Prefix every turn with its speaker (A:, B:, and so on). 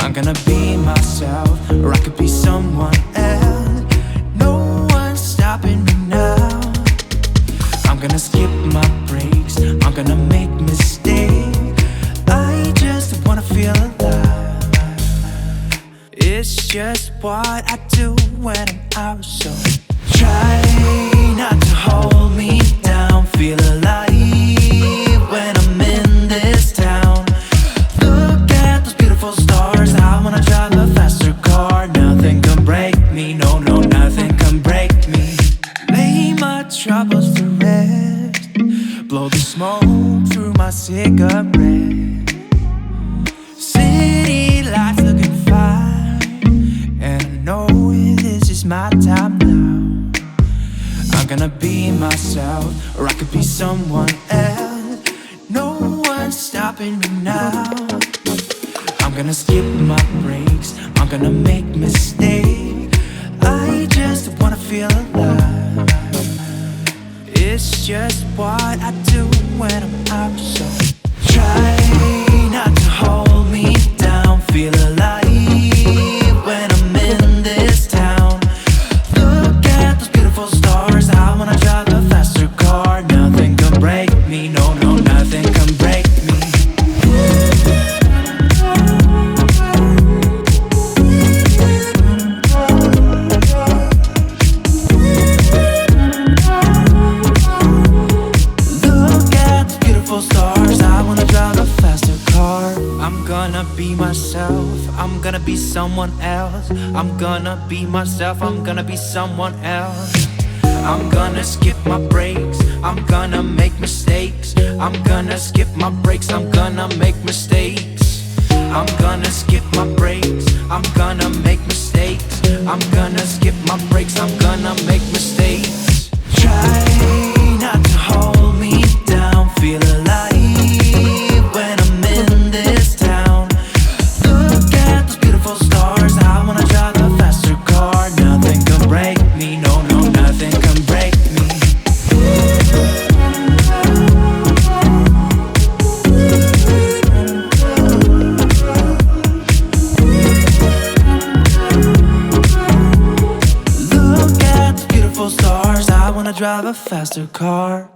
A: I'm gonna be myself, or I could be someone else. No one's stopping me now. I'm gonna skip my breaks, I'm gonna make mistakes. I just wanna feel alive. It's just what I do when I'm out, so try not to hold me down. Feel alive when I'm in this town. Look at those beautiful stars. I wanna drive a faster car. Nothing can break me, no, no, nothing can break me. Lay my troubles to rest. Blow the smoke through my cigarette. City lights looking fine, and I know this is my time now. I'm gonna be myself, or I could be someone else. No one's stopping me now. I'm gonna skip my breaks, I'm gonna make mistakes. I just wanna feel alive. It's just what I do when I'm out, so try not to hold me down. Feel alive when I'm in this town. Look at those beautiful stars. I wanna drive a faster car. Nothing can break me, no, no, nothing can break me. Look at those beautiful stars. I wanna drive a faster car. I'm gonna be myself, I'm gonna be someone else. I'm gonna be myself, I'm gonna be someone else. I'm gonna skip my breaks, I'm gonna make mistakes. I'm gonna skip my breaks, I'm gonna make mistakes. I'm gonna skip my breaks, I'm gonna make mistakes. I'm gonna skip my breaks, I'm gonna make mistakes. Try not to hold me down. Feel alive when I'm in this town. Look at those beautiful stars. I wanna drive a faster car. Nothing can break me, no, no, nothing can break me. Look at those beautiful stars. I wanna drive a faster car.